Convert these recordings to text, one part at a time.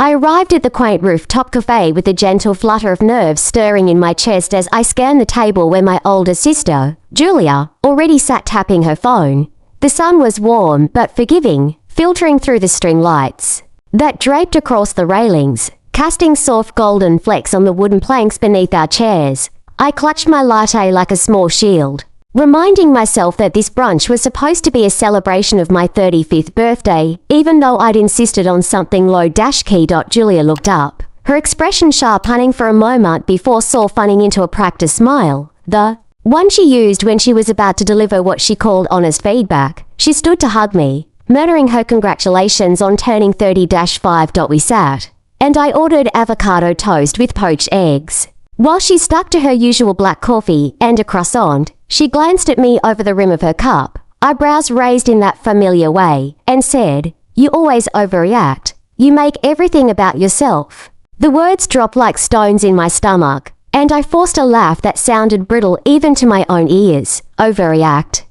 I arrived at the quaint rooftop cafe with a gentle flutter of nerves stirring in my chest as I scanned the table where my older sister, Julia, already sat tapping her phone. The sun was warm but forgiving, filtering through the string lights that draped across the railings, casting soft golden flecks on the wooden planks beneath our chairs. I clutched my latte like a small shield, reminding myself that this brunch was supposed to be a celebration of my 35th birthday, even though I'd insisted on something low-key. Julia looked up, her expression sharpening for a moment before softening into a practiced smile, the one she used when she was about to deliver what she called honest feedback. She stood to hug me, murmuring her congratulations on turning 30-5. We sat, and I ordered avocado toast with poached eggs. While she stuck to her usual black coffee and a croissant, she glanced at me over the rim of her cup, eyebrows raised in that familiar way, and said, "You always overreact. You make everything about yourself." The words dropped like stones in my stomach, and I forced a laugh that sounded brittle even to my own ears. Overreact.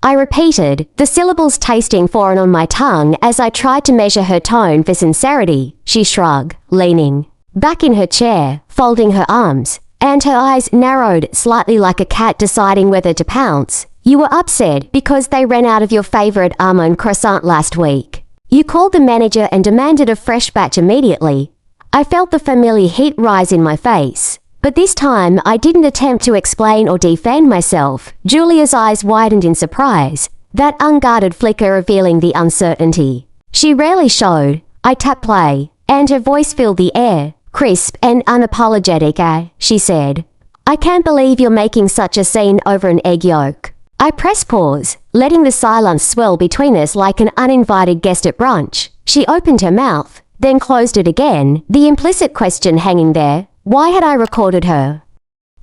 I repeated, the syllables tasting foreign on my tongue as I tried to measure her tone for sincerity. She shrugged, leaning back in her chair, folding her arms, and her eyes narrowed slightly like a cat deciding whether to pounce. "You were upset because they ran out of your favorite almond croissant last week. You called the manager and demanded a fresh batch immediately." I felt the familiar heat rise in my face, but this time I didn't attempt to explain or defend myself. Julia's eyes widened in surprise, that unguarded flicker revealing the uncertainty she rarely showed. I tapped play, and her voice filled the air. "Crisp and unapologetic, she said. "I can't believe you're making such a scene over an egg yolk." I pressed pause, letting the silence swell between us like an uninvited guest at brunch. She opened her mouth, then closed it again, the implicit question hanging there. Why had I recorded her?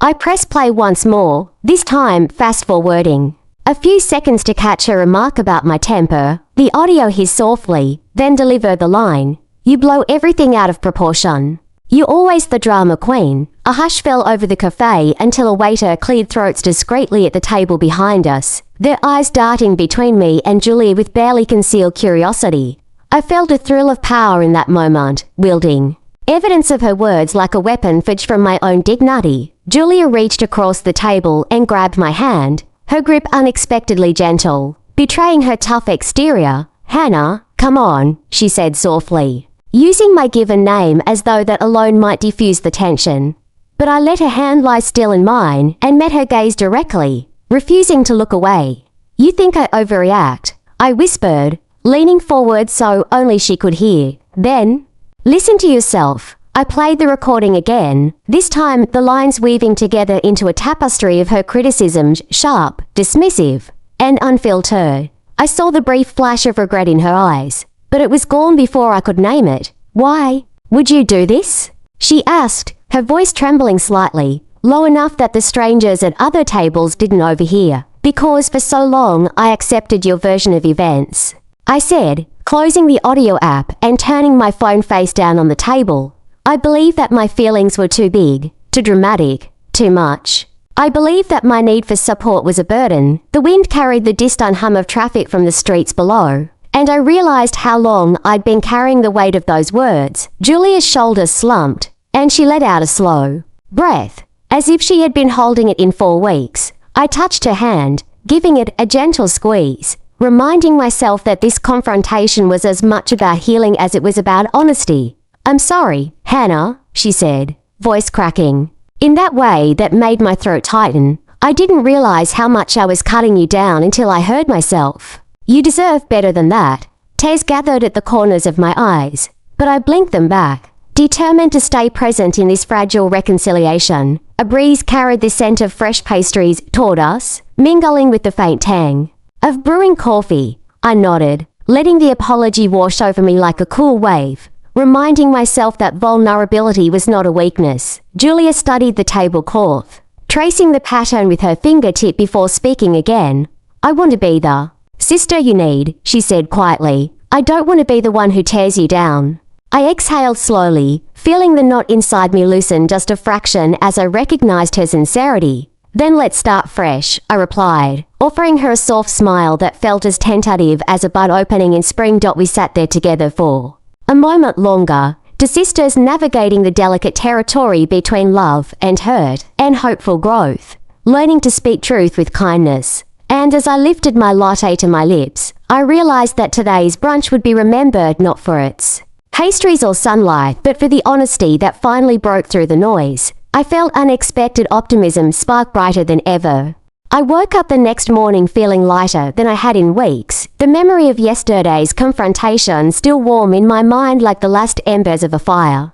I pressed play once more, this time fast-forwarding a few seconds to catch her remark about my temper. The audio hissed softly, then delivered the line, "You blow everything out of proportion. You're always the drama queen." A hush fell over the cafe until a waiter cleared throats discreetly at the table behind us, their eyes darting between me and Julia with barely concealed curiosity. I felt a thrill of power in that moment, wielding evidence of her words like a weapon forged from my own dignity. Julia reached across the table and grabbed my hand, her grip unexpectedly gentle, betraying her tough exterior. "Hannah, come on," she said softly, using my given name as though that alone might diffuse the tension. But I let her hand lie still in mine and met her gaze directly, refusing to look away. "You think I overreact," I whispered, leaning forward so only she could hear. "Then, listen to yourself." I played the recording again, this time the lines weaving together into a tapestry of her criticisms, sharp, dismissive, and unfiltered. I saw the brief flash of regret in her eyes, but it was gone before I could name it. "Why would you do this?" she asked, her voice trembling slightly, low enough that the strangers at other tables didn't overhear. "Because for so long I accepted your version of events," I said, closing the audio app and turning my phone face down on the table. I believed that my feelings were too big, too dramatic, too much. I believed that my need for support was a burden. The wind carried the distant hum of traffic from the streets below, and I realized how long I'd been carrying the weight of those words. Julia's shoulders slumped, and she let out a slow breath, as if she had been holding it in 4 weeks. I touched her hand, giving it a gentle squeeze, reminding myself that this confrontation was as much about healing as it was about honesty. "I'm sorry, Hannah," she said, voice cracking, in that way that made my throat tighten. "I didn't realize how much I was cutting you down until I heard myself. You deserve better than that." Tears gathered at the corners of my eyes, but I blinked them back, determined to stay present in this fragile reconciliation. A breeze carried the scent of fresh pastries toward us, mingling with the faint tang of brewing coffee. I nodded, letting the apology wash over me like a cool wave, reminding myself that vulnerability was not a weakness. Julia studied the tablecloth, tracing the pattern with her fingertip before speaking again. "I want to be the sister you need," she said quietly. "I don't want to be the one who tears you down." I exhaled slowly, feeling the knot inside me loosen just a fraction as I recognized her sincerity. "Then let's start fresh," I replied, offering her a soft smile that felt as tentative as a bud opening in spring. We sat there together for a moment longer, to sisters navigating the delicate territory between love and hurt and hopeful growth, learning to speak truth with kindness. And as I lifted my latte to my lips, I realized that today's brunch would be remembered not for its pastries or sunlight, but for the honesty that finally broke through the noise. I felt unexpected optimism spark brighter than ever. I woke up the next morning feeling lighter than I had in weeks, the memory of yesterday's confrontation still warm in my mind like the last embers of a fire.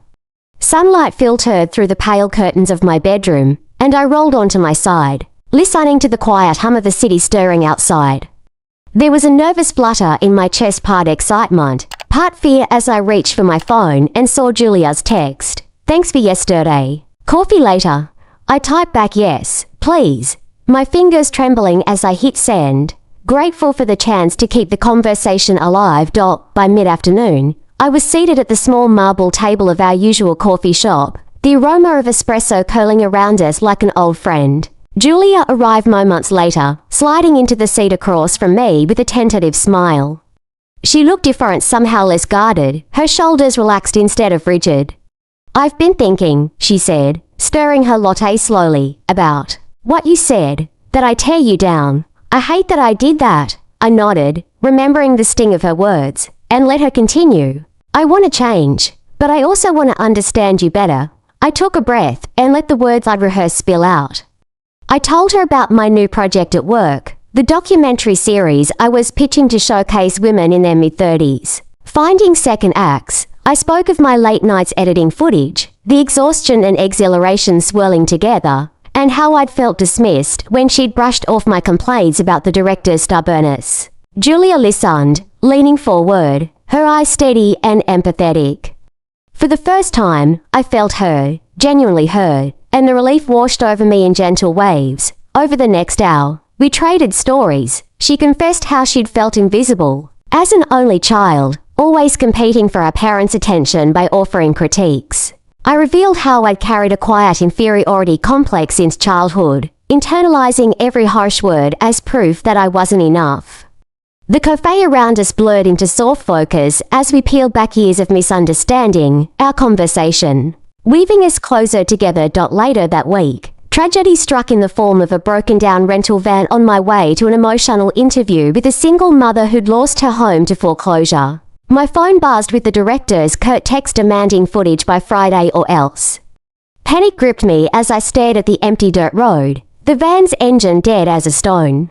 Sunlight filtered through the pale curtains of my bedroom, and I rolled onto my side, listening to the quiet hum of the city stirring outside. There was a nervous flutter in my chest, part excitement, part fear as I reached for my phone and saw Julia's text. "Thanks for yesterday. Coffee later." I typed back, "Yes, please," my fingers trembling as I hit send, grateful for the chance to keep the conversation alive. By mid-afternoon, I was seated at the small marble table of our usual coffee shop, the aroma of espresso curling around us like an old friend. Julia arrived moments later, sliding into the seat across from me with a tentative smile. She looked different, somehow less guarded, her shoulders relaxed instead of rigid. "I've been thinking," she said, stirring her latte slowly, "about what you said, that I tear you down. I hate that I did that." I nodded, remembering the sting of her words, and let her continue. "I want to change, but I also want to understand you better." I took a breath and let the words I'd rehearsed spill out. I told her about my new project at work, the documentary series I was pitching to showcase women in their mid-30s. Finding second acts, I spoke of my late nights editing footage, the exhaustion and exhilaration swirling together, and how I'd felt dismissed when she'd brushed off my complaints about the director's stubbornness. Julia listened, leaning forward, her eyes steady and empathetic. For the first time, I felt heard, genuinely heard, and the relief washed over me in gentle waves. Over the next hour, we traded stories. She confessed how she'd felt invisible. As an only child, always competing for our parents' attention by offering critiques. I revealed how I'd carried a quiet inferiority complex since childhood, internalizing every harsh word as proof that I wasn't enough. The cafe around us blurred into soft focus as we peeled back years of misunderstanding, our conversation weaving us closer together. Later that week, tragedy struck in the form of a broken-down rental van on my way to an emotional interview with a single mother who'd lost her home to foreclosure. My phone buzzed with the director's curt text demanding footage by Friday or else. Panic gripped me as I stared at the empty dirt road, the van's engine dead as a stone.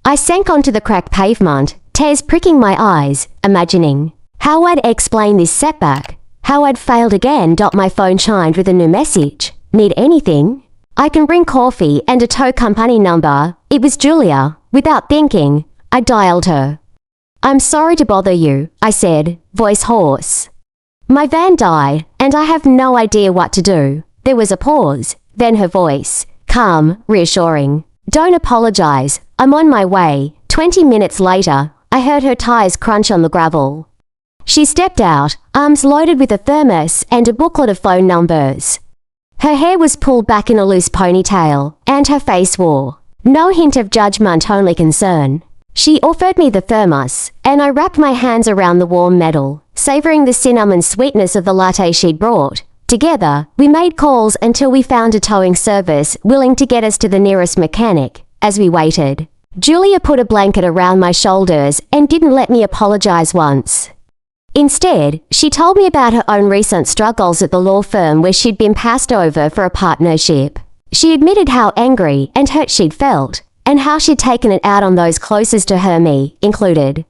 I sank onto the cracked pavement, tears pricking my eyes, imagining how I'd explain this setback, how I'd failed again. My phone chimed with a new message. "Need anything? I can bring coffee and a tow company number." It was Julia. Without thinking, I dialed her. "I'm sorry to bother you," I said, voice hoarse. "My van died, and I have no idea what to do." There was a pause, then her voice, calm, reassuring. "Don't apologize, I'm on my way." 20 minutes later, I heard her tires crunch on the gravel. She stepped out, arms loaded with a thermos and a booklet of phone numbers. Her hair was pulled back in a loose ponytail, and her face wore no hint of judgment, only concern. She offered me the thermos, and I wrapped my hands around the warm metal, savoring the cinnamon sweetness of the latte she'd brought. Together, we made calls until we found a towing service willing to get us to the nearest mechanic. As we waited, Julia put a blanket around my shoulders and didn't let me apologize once. Instead, she told me about her own recent struggles at the law firm where she'd been passed over for a partnership. She admitted how angry and hurt she'd felt, and how she'd taken it out on those closest to her, me included.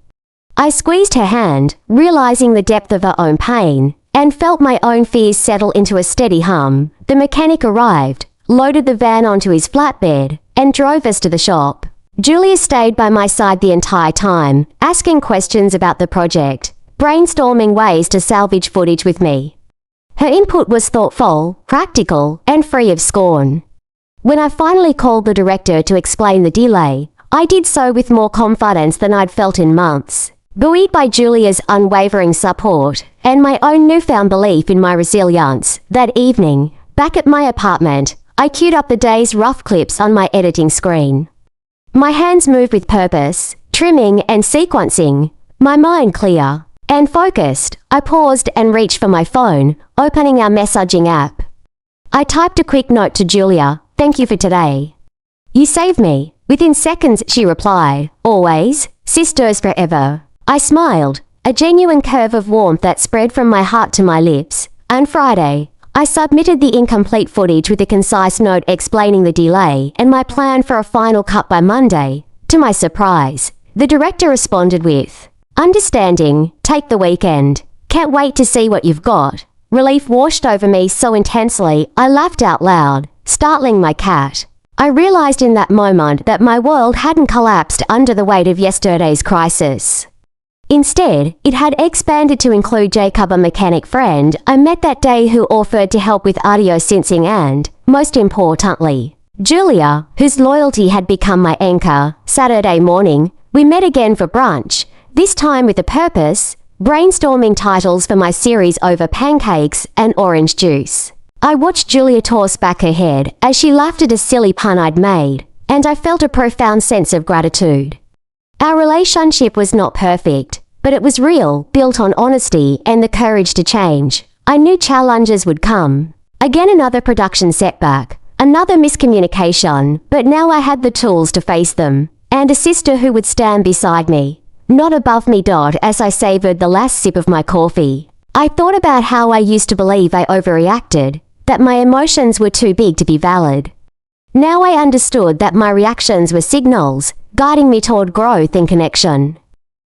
I squeezed her hand, realizing the depth of her own pain, and felt my own fears settle into a steady hum. The mechanic arrived, loaded the van onto his flatbed, and drove us to the shop. Julia stayed by my side the entire time, asking questions about the project, brainstorming ways to salvage footage with me. Her input was thoughtful, practical, and free of scorn. When I finally called the director to explain the delay, I did so with more confidence than I'd felt in months. Buoyed by Julia's unwavering support and my own newfound belief in my resilience, that evening, back at my apartment, I queued up the day's rough clips on my editing screen. My hands moved with purpose, trimming and sequencing, my mind clear. and focused, I paused and reached for my phone, opening our messaging app. I typed a quick note to Julia, "Thank you for today. You saved me." Within seconds, she replied, "Always, sisters forever." I smiled, a genuine curve of warmth that spread from my heart to my lips. On Friday, I submitted the incomplete footage with a concise note explaining the delay and my plan for a final cut by Monday. To my surprise, the director responded with, "Understanding, take the weekend. Can't wait to see what you've got." Relief washed over me so intensely, I laughed out loud, startling my cat. I realized in that moment that my world hadn't collapsed under the weight of yesterday's crisis. Instead, it had expanded to include Jacob, a mechanic friend I met that day who offered to help with audio syncing and, most importantly, Julia, whose loyalty had become my anchor. Saturday morning, we met again for brunch, this time with a purpose, brainstorming titles for my series over pancakes and orange juice. I watched Julia toss back her head as she laughed at a silly pun I'd made, and I felt a profound sense of gratitude. Our relationship was not perfect, but it was real, built on honesty and the courage to change. I knew challenges would come. Again, another production setback, another miscommunication, but now I had the tools to face them, and a sister who would stand beside me, not above me. As I savored the last sip of my coffee, I thought about how I used to believe I overreacted, that my emotions were too big to be valid. Now I understood that my reactions were signals, guiding me toward growth and connection.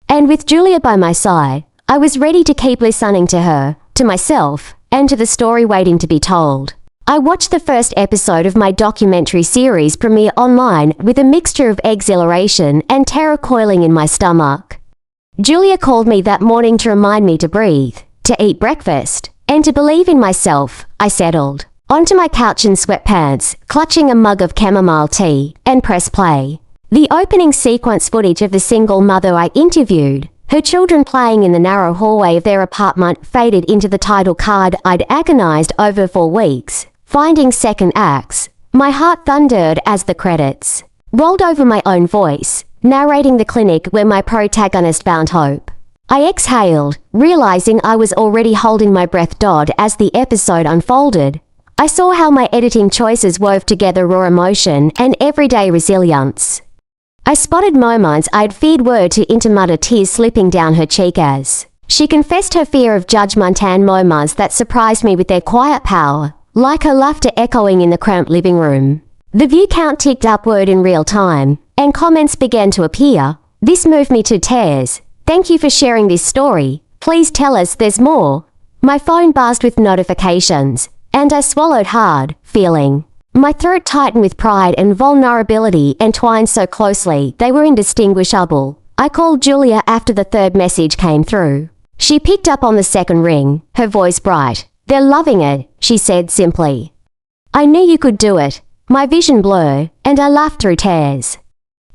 And with Julia by my side, I was ready to keep listening to her, to myself, and to the story waiting to be told. I watched the first episode of my documentary series premiere online with a mixture of exhilaration and terror coiling in my stomach. Julia called me that morning to remind me to breathe, to eat breakfast, and to believe in myself. I settled onto my couch in sweatpants, clutching a mug of chamomile tea, and pressed play. The opening sequence footage of the single mother I interviewed, her children playing in the narrow hallway of their apartment, faded into the title card I'd agonized over for weeks, finding second acts. My heart thundered as the credits rolled over my own voice, narrating the clinic where my protagonist found hope. I exhaled, realizing I was already holding my breath. As the episode unfolded, I saw how my editing choices wove together raw emotion and everyday resilience. I spotted moments I'd feared were to intermudder, tears slipping down her cheek as she confessed her fear of judgment, and moments that surprised me with their quiet power, like her laughter echoing in the cramped living room. The view count ticked upward in real time, and comments began to appear. "This moved me to tears. Thank you for sharing this story. Please tell us there's more." My phone buzzed with notifications, and I swallowed hard, feeling my throat tighten with pride and vulnerability entwined so closely they were indistinguishable. I called Julia after the third message came through. She picked up on the second ring, her voice bright. "They're loving it," she said simply. "I knew you could do it." My vision blurred, and I laughed through tears.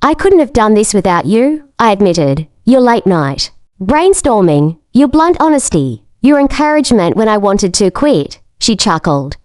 "I couldn't have done this without you," I admitted. "Your late night brainstorming, your blunt honesty, your encouragement when I wanted to quit." She chuckled.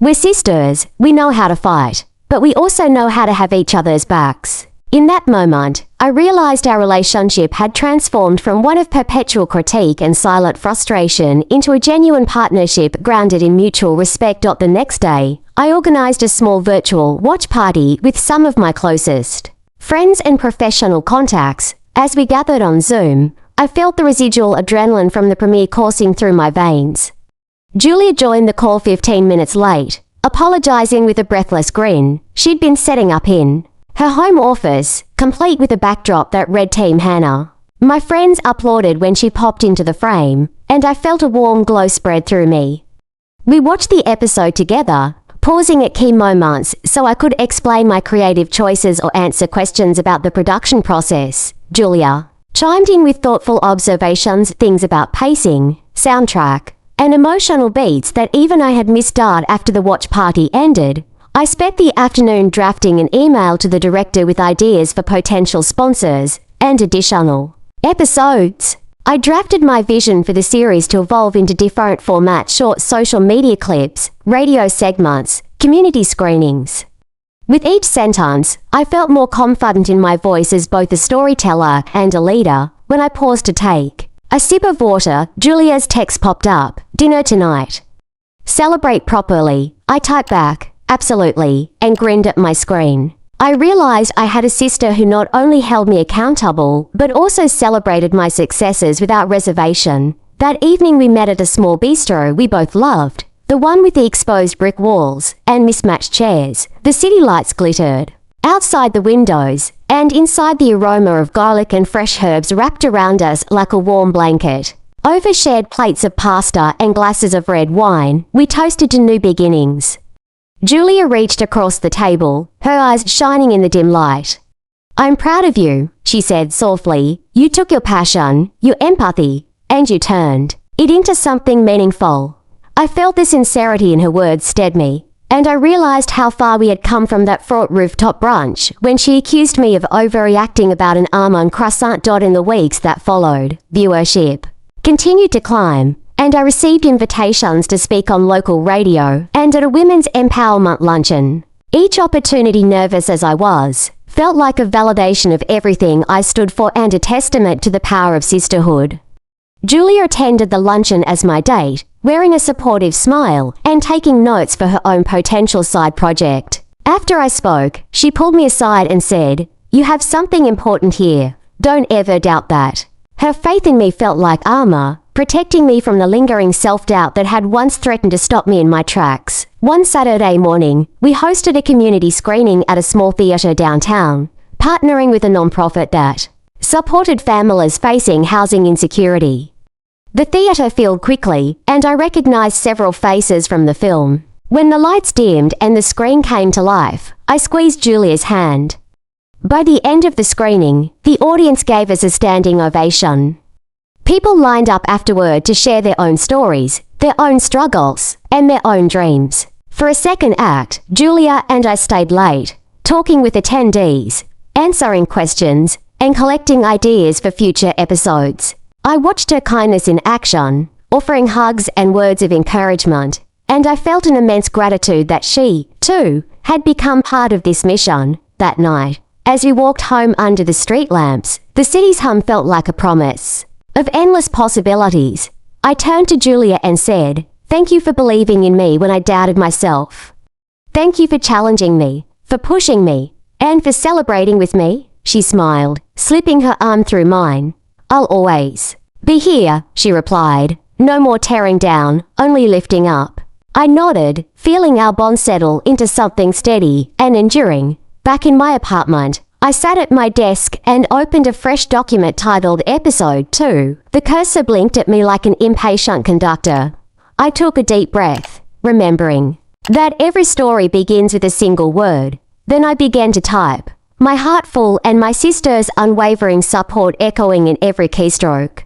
"We're sisters, we know how to fight, but we also know how to have each other's backs." In that moment, I realized our relationship had transformed from one of perpetual critique and silent frustration into a genuine partnership grounded in mutual respect. The next day, I organized a small virtual watch party with some of my closest friends and professional contacts. As we gathered on Zoom, I felt the residual adrenaline from the premiere coursing through my veins. Julia joined the call 15 minutes late, apologizing with a breathless grin. She'd been setting up in her home office, complete with a backdrop that read Team Hannah. My friends applauded when she popped into the frame, and I felt a warm glow spread through me. We watched the episode together, pausing at key moments so I could explain my creative choices or answer questions about the production process. Julia chimed in with thoughtful observations, things about pacing, soundtrack, and emotional beats that even I had missed. After the watch party ended, I spent the afternoon drafting an email to the director with ideas for potential sponsors and additional episodes. I drafted my vision for the series to evolve into different formats: short social media clips, radio segments, community screenings. With each sentence, I felt more confident in my voice as both a storyteller and a leader. When I paused to take A sip of water, Julia's text popped up. Dinner tonight. Celebrate properly. I typed back, absolutely, and grinned at my screen. I realized I had a sister who not only held me accountable, but also celebrated my successes without reservation. That evening we met at a small bistro we both loved, the one with the exposed brick walls and mismatched chairs. The city lights glittered outside the windows, and inside the aroma of garlic and fresh herbs wrapped around us like a warm blanket. Over shared plates of pasta and glasses of red wine, we toasted to new beginnings. Julia reached across the table, her eyes shining in the dim light. I'm proud of you, she said softly. You took your passion, your empathy, and you turned it into something meaningful. I felt the sincerity in her words steadied me, and I realized how far we had come from that fraught rooftop brunch when she accused me of overreacting about an almond croissant. In the weeks that followed, viewership continued to climb, and I received invitations to speak on local radio and at a women's empowerment luncheon. Each opportunity, nervous as I was, felt like a validation of everything I stood for and a testament to the power of sisterhood. Julia attended the luncheon as my date, wearing a supportive smile and taking notes for her own potential side project. After I spoke, she pulled me aside and said, "You have something important here. Don't ever doubt that." Her faith in me felt like armor, protecting me from the lingering self-doubt that had once threatened to stop me in my tracks. One Saturday morning, we hosted a community screening at a small theater downtown, partnering with a nonprofit that supported families facing housing insecurity. The theater filled quickly, and I recognized several faces from the film. When the lights dimmed and the screen came to life, I squeezed Julia's hand. By the end of the screening, the audience gave us a standing ovation. People lined up afterward to share their own stories, their own struggles, and their own dreams. For a second act, Julia and I stayed late, talking with attendees, answering questions, and collecting ideas for future episodes. I watched her kindness in action, offering hugs and words of encouragement, and I felt an immense gratitude that she, too, had become part of this mission. That night, as we walked home under the street lamps, the city's hum felt like a promise of endless possibilities. I turned to Julia and said, "Thank you for believing in me when I doubted myself. Thank you for challenging me, for pushing me, and for celebrating with me." She smiled, slipping her arm through mine. "I'll always be here," she replied. "No more tearing down, only lifting up." I nodded, feeling our bond settle into something steady and enduring. Back in my apartment, I sat at my desk and opened a fresh document titled Episode 2. The cursor blinked at me like an impatient conductor. I took a deep breath, remembering that every story begins with a single word. Then I began to type, my heart full and my sister's unwavering support echoing in every keystroke.